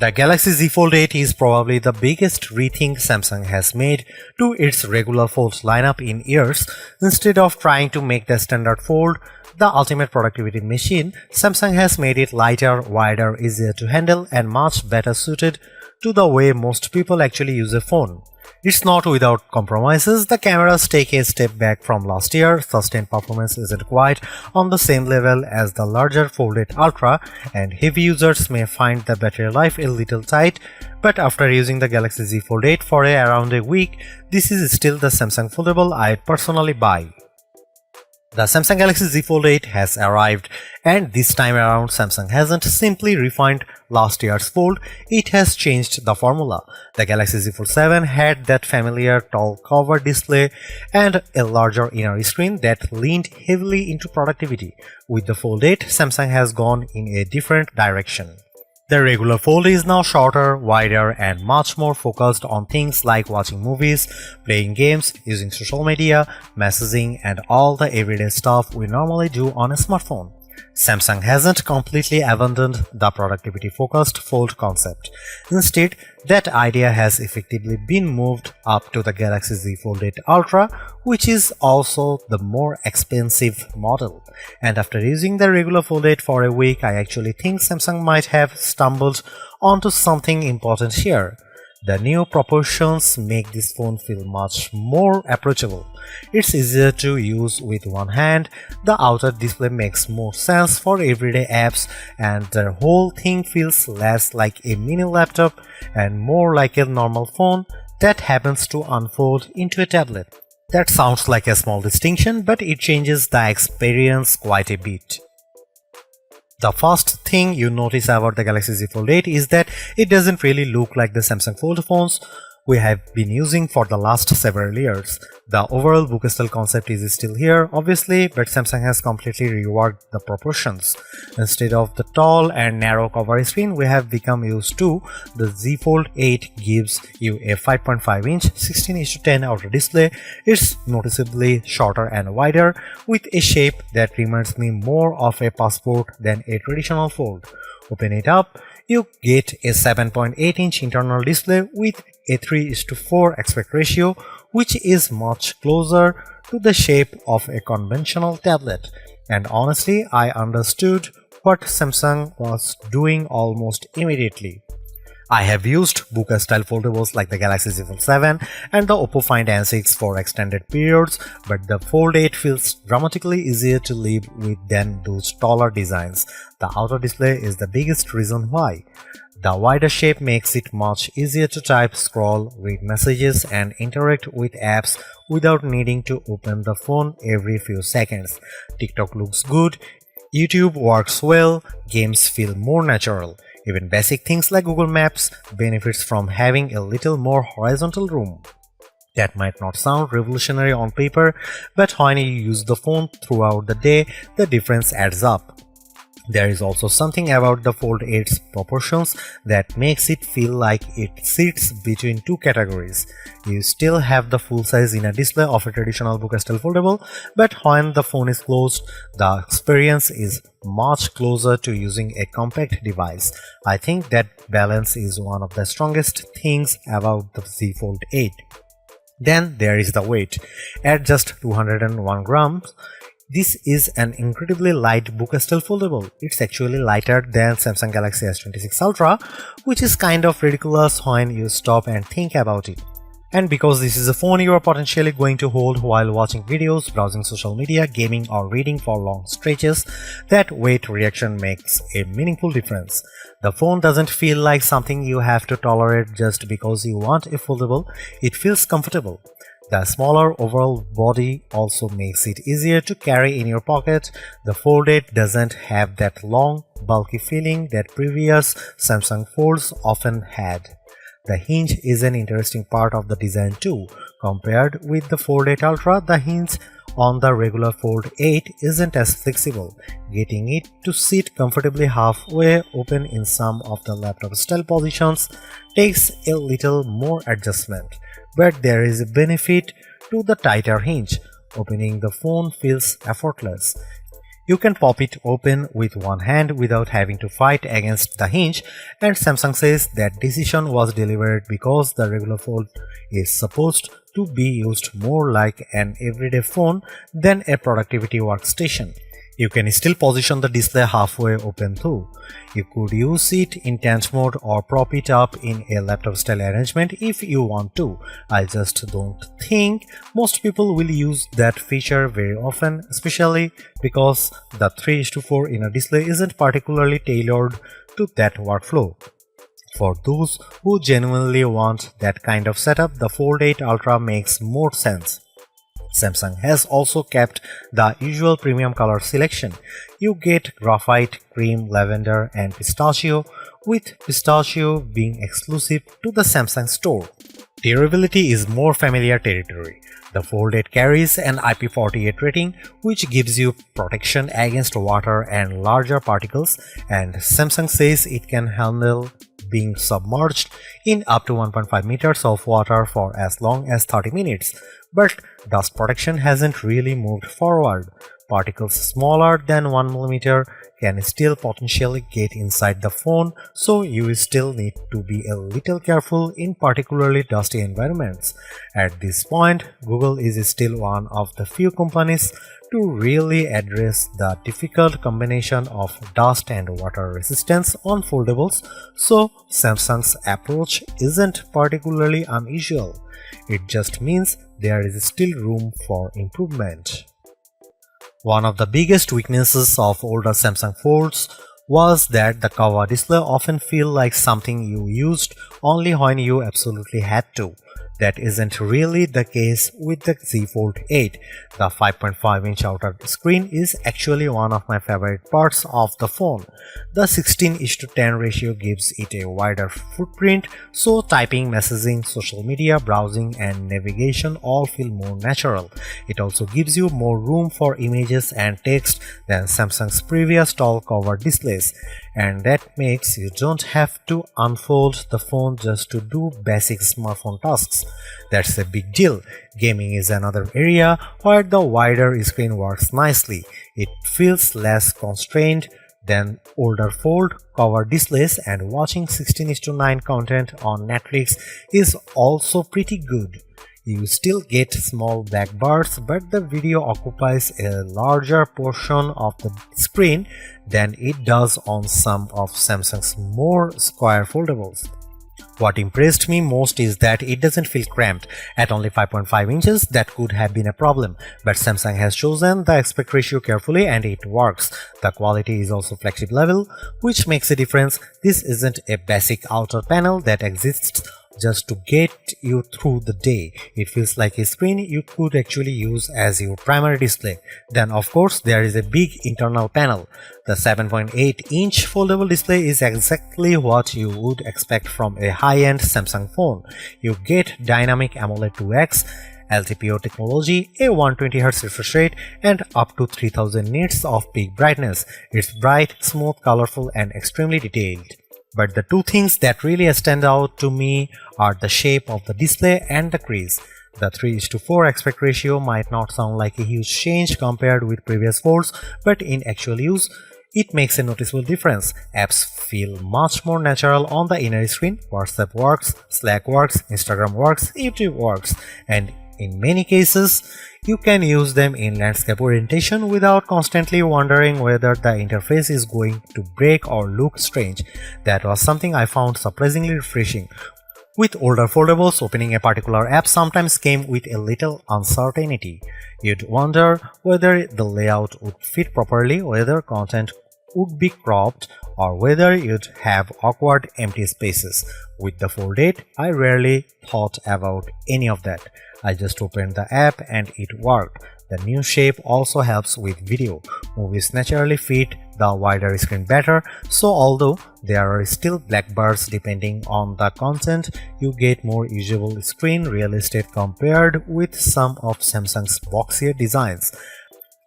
The Galaxy Z Fold 8 is probably the biggest rethink Samsung has made to its regular Fold lineup in years. Instead of trying to make the standard Fold the ultimate productivity machine, Samsung has made it lighter, wider, easier to handle, and much better suited to the way most people actually use a phone. It's not without compromises. The cameras take a step back from last year, sustained performance isn't quite on the same level as the larger Fold 8 Ultra, and heavy users may find the battery life a little tight, but after using the Galaxy Z Fold 8 for around a week, this is still the Samsung foldable I'd personally buy. The Samsung Galaxy Z Fold 8 has arrived, and this time around Samsung hasn't simply refined last year's Fold, it has changed the formula. The Galaxy Z Fold 7 had that familiar tall cover display and a larger inner screen that leaned heavily into productivity. With the Fold 8, Samsung has gone in a different direction. The regular Fold is now shorter, wider, and much more focused on things like watching movies, playing games, using social media, messaging, and all the everyday stuff we normally do on a smartphone. Samsung hasn't completely abandoned the productivity-focused Fold concept. Instead, that idea has effectively been moved up to the Galaxy Z Fold 8 Ultra, which is also the more expensive model. And after using the regular Fold 8 for a week, I actually think Samsung might have stumbled onto something important here. The new proportions make this phone feel much more approachable. It's easier to use with one hand, the outer display makes more sense for everyday apps, and the whole thing feels less like a mini laptop and more like a normal phone that happens to unfold into a tablet. That sounds like a small distinction, but it changes the experience quite a bit. The first thing you notice about the Galaxy Z Fold 8 is that it doesn't really look like the Samsung Fold phones we have been using for the last several years. The overall book style concept is still here, obviously, but Samsung has completely reworked the proportions. Instead of the tall and narrow cover screen we have become used to, the Z Fold 8 gives you a 5.5-inch 16:10 outer display. It's noticeably shorter and wider, with a shape that reminds me more of a passport than a traditional Fold. Open it up, you get a 7.8-inch internal display with a 3:4 aspect ratio, which is much closer to the shape of a conventional tablet. And honestly, I understood what Samsung was doing almost immediately. I have used book-style foldables like the Galaxy Z Fold 7 and the Oppo Find N6 for extended periods, but the Fold 8 feels dramatically easier to live with than those taller designs. The outer display is the biggest reason why. The wider shape makes it much easier to type, scroll, read messages, and interact with apps without needing to open the phone every few seconds. TikTok looks good, YouTube works well, games feel more natural. Even basic things like Google Maps benefits from having a little more horizontal room. That might not sound revolutionary on paper, but when you use the phone throughout the day, the difference adds up. There is also something about the Fold 8's proportions that makes it feel like it sits between two categories. You still have the full-size inner display of a traditional book-style foldable, but when the phone is closed, the experience is much closer to using a compact device. I think that balance is one of the strongest things about the Z Fold 8. Then there is the weight. At just 201 grams, this is an incredibly light book-style foldable. It's actually lighter than Samsung Galaxy S26 Ultra, which is kind of ridiculous when you stop and think about it. And because this is a phone you are potentially going to hold while watching videos, browsing social media, gaming, or reading for long stretches, that weight reaction makes a meaningful difference. The phone doesn't feel like something you have to tolerate just because you want a foldable, it feels comfortable. The smaller overall body also makes it easier to carry in your pocket. The Fold 8 doesn't have that long, bulky feeling that previous Samsung Folds often had. The hinge is an interesting part of the design too. Compared with the Fold 8 Ultra, the hinge on the regular Fold 8 isn't as flexible. Getting it to sit comfortably halfway open in some of the laptop style positions takes a little more adjustment. But there is a benefit to the tighter hinge. Opening the phone feels effortless. You can pop it open with one hand without having to fight against the hinge, and Samsung says that decision was deliberate because the regular fold is supposed to be used more like an everyday phone than a productivity workstation. You can still position the display halfway open too. You could use it in tent mode or prop it up in a laptop style arrangement if you want to. I just don't think most people will use that feature very often, especially because the 3:4 inner display isn't particularly tailored to that workflow. For those who genuinely want that kind of setup, the Fold 8 Ultra makes more sense. Samsung has also kept the usual premium color selection. You get graphite, cream, lavender, and pistachio, with pistachio being exclusive to the Samsung store. Durability is more familiar territory. The Fold 8 carries an IP48 rating, which gives you protection against water and larger particles, and Samsung says it can handle being submerged in up to 1.5 meters of water for as long as 30 minutes. But dust protection hasn't really moved forward. Particles smaller than 1 mm can still potentially get inside the phone, so you still need to be a little careful in particularly dusty environments. At this point, Google is still one of the few companies to really address the difficult combination of dust and water resistance on foldables, so Samsung's approach isn't particularly unusual. It just means there is still room for improvement. One of the biggest weaknesses of older Samsung Folds was that the cover display often felt like something you used only when you absolutely had to. That isn't really the case with the Z Fold 8. The 5.5-inch outer screen is actually one of my favorite parts of the phone. The 16:10 ratio gives it a wider footprint, so typing, messaging, social media, browsing, and navigation all feel more natural. It also gives you more room for images and text than Samsung's previous tall cover displays, and that makes you don't have to unfold the phone just to do basic smartphone tasks. That's a big deal. Gaming is another area where the wider screen works nicely. It feels less constrained than older fold cover displays, and watching 16:9 content on Netflix is also pretty good. You still get small black bars, but the video occupies a larger portion of the screen than it does on some of Samsung's more square foldables. What impressed me most is that it doesn't feel cramped. At only 5.5 inches, that could have been a problem, but Samsung has chosen the aspect ratio carefully and it works. The quality is also flagship level, which makes a difference. This isn't a basic outer panel that exists just to get you through the day. It feels like a screen you could actually use as your primary display. Then of course there is a big internal panel. The 7.8-inch foldable display is exactly what you would expect from a high-end Samsung phone. You get dynamic AMOLED 2X, LTPO technology, a 120Hz refresh rate, and up to 3000 nits of peak brightness. It's bright, smooth, colorful, and extremely detailed. But the two things that really stand out to me are the shape of the display and the crease. The 3:4 aspect ratio might not sound like a huge change compared with previous folds, but in actual use, it makes a noticeable difference. Apps feel much more natural on the inner screen. WhatsApp works, Slack works, Instagram works, YouTube works, and in many cases, you can use them in landscape orientation without constantly wondering whether the interface is going to break or look strange. That was something I found surprisingly refreshing. With older foldables, opening a particular app sometimes came with a little uncertainty. You'd wonder whether the layout would fit properly, whether content would be cropped, or whether you'd have awkward empty spaces. With the Fold 8, I rarely thought about any of that. I just opened the app and it worked. The new shape also helps with video. Movies naturally fit the wider screen better, so although there are still black bars depending on the content, you get more usable screen real estate compared with some of Samsung's boxier designs.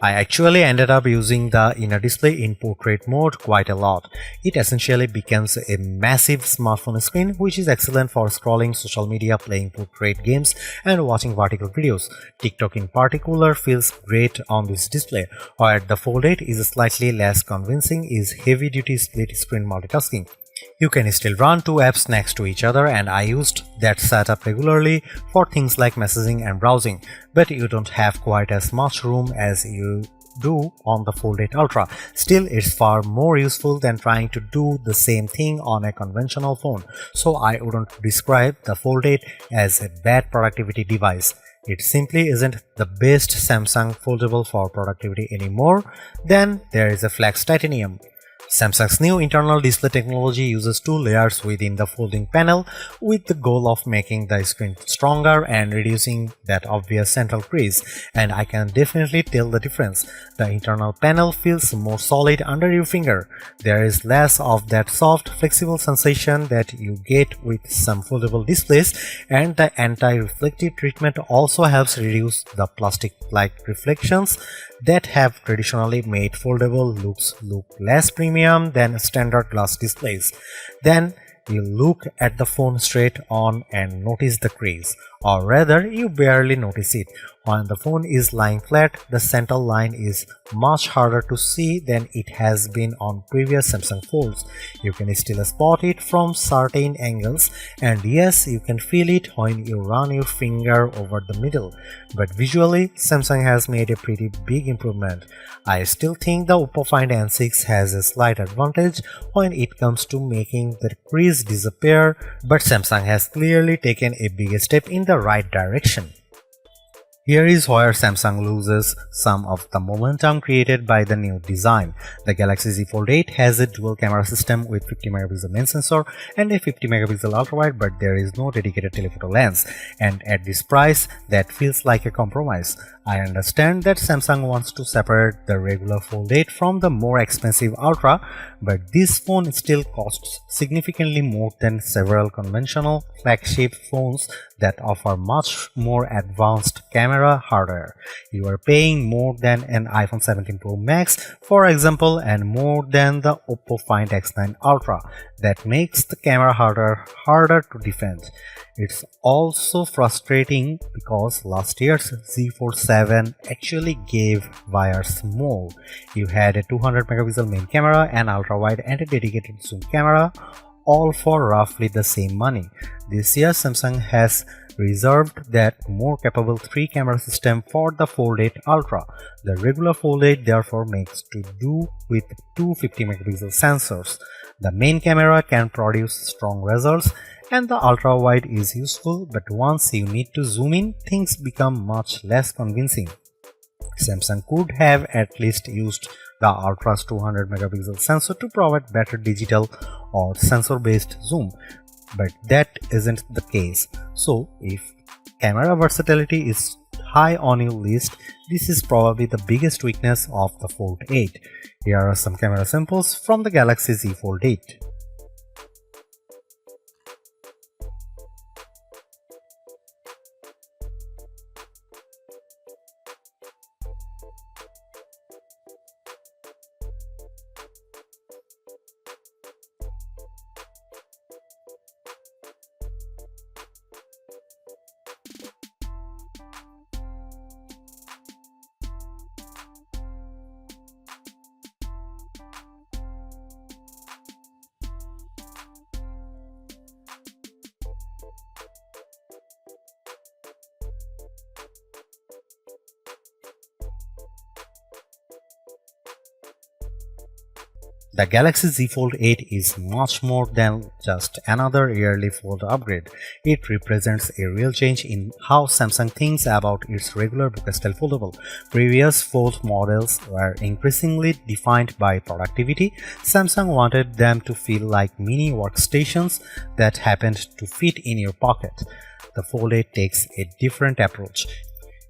I actually ended up using the inner display in portrait mode quite a lot. It essentially becomes a massive smartphone screen, which is excellent for scrolling social media, playing portrait games, and watching vertical videos. TikTok in particular feels great on this display, while the Fold 8 is slightly less convincing is heavy-duty split-screen multitasking. You can still run two apps next to each other, and I used that setup regularly for things like messaging and browsing, but you don't have quite as much room as you do on the Fold 8 Ultra. Still, it's far more useful than trying to do the same thing on a conventional phone, so I wouldn't describe the Fold 8 as a bad productivity device. It simply isn't the best Samsung foldable for productivity anymore. Then there is a Flex Titanium. Samsung's new internal display technology uses two layers within the folding panel with the goal of making the screen stronger and reducing that obvious central crease, and I can definitely tell the difference. The internal panel feels more solid under your finger. There is less of that soft, flexible sensation that you get with some foldable displays, and the anti-reflective treatment also helps reduce the plastic-like reflections that have traditionally made foldable looks look less premium than standard glass displays. Then you look at the phone straight on and notice the crease, or rather you barely notice it. When the phone is lying flat, the center line is much harder to see than it has been on previous Samsung Folds. You can still spot it from certain angles, and yes, you can feel it when you run your finger over the middle. But visually, Samsung has made a pretty big improvement. I still think the Oppo Find N6 has a slight advantage when it comes to making the crease disappear, but Samsung has clearly taken a big step in the right direction. Here is where Samsung loses some of the momentum created by the new design. The Galaxy Z Fold 8 has a dual camera system with 50 megapixel main sensor and a 50 megapixel ultrawide, but there is no dedicated telephoto lens, and at this price that feels like a compromise. I understand that Samsung wants to separate the regular Fold 8 from the more expensive Ultra, but this phone still costs significantly more than several conventional flagship phones that offer much more advanced camera hardware. You are paying more than an iPhone 17 Pro Max, for example, and more than the Oppo Find X9 Ultra. That makes the camera hardware harder to defend. It's also frustrating because last year's Z Fold 7 actually gave buyers more. You had a 200 megapixel main camera, an ultra-wide and a dedicated zoom camera, all for roughly the same money. This year Samsung has reserved that more capable 3-camera system for the Fold 8 Ultra. The regular Fold 8 therefore makes to do with two 50 megapixel sensors. The main camera can produce strong results and the ultra-wide is useful, but once you need to zoom in, things become much less convincing. Samsung could have at least used the Ultra's 200 megapixel sensor to provide better digital or sensor-based zoom, but that isn't the case. So if camera versatility is high on your list, this is probably the biggest weakness of the Fold 8. Here are some camera samples from the Galaxy Z Fold 8. The Galaxy Z Fold 8 is much more than just another yearly Fold upgrade. It represents a real change in how Samsung thinks about its regular book-style foldable. Previous Fold models were increasingly defined by productivity. Samsung wanted them to feel like mini workstations that happened to fit in your pocket. The Fold 8 takes a different approach.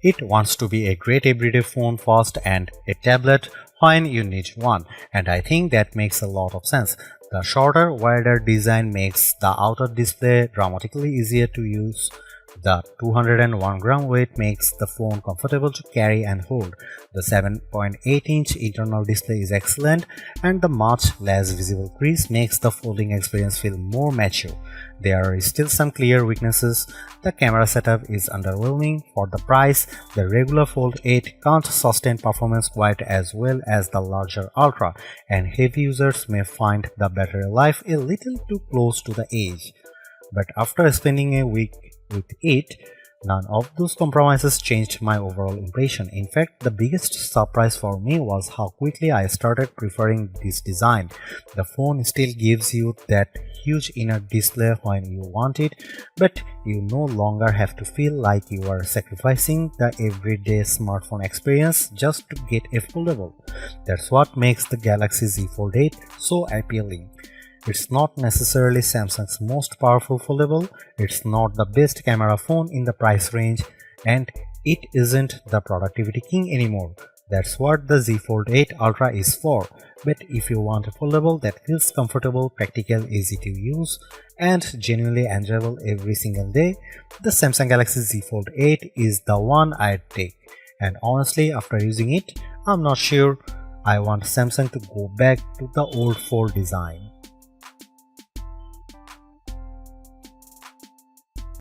It wants to be a great everyday phone first and a tablet when you need one, and I think that makes a lot of sense. The shorter, wider design makes the outer display dramatically easier to use The 201-gram weight makes the phone comfortable to carry and hold. The 7.8-inch internal display is excellent, and the much less visible crease makes the folding experience feel more mature. There are still some clear weaknesses. The camera setup is underwhelming for the price. The regular Fold 8 can't sustain performance quite as well as the larger Ultra, and heavy users may find the battery life a little too close to the edge. But after spending a week with it, none of those compromises changed my overall impression. In fact, the biggest surprise for me was how quickly I started preferring this design. The phone still gives you that huge inner display when you want it, but you no longer have to feel like you are sacrificing the everyday smartphone experience just to get a foldable. That's what makes the Galaxy Z Fold 8 so appealing. It's not necessarily Samsung's most powerful foldable, it's not the best camera phone in the price range, and it isn't the productivity king anymore. That's what the Z Fold 8 Ultra is for. But if you want a foldable that feels comfortable, practical, easy to use, and genuinely enjoyable every single day, the Samsung Galaxy Z Fold 8 is the one I'd take. And honestly, after using it, I'm not sure I want Samsung to go back to the old Fold design.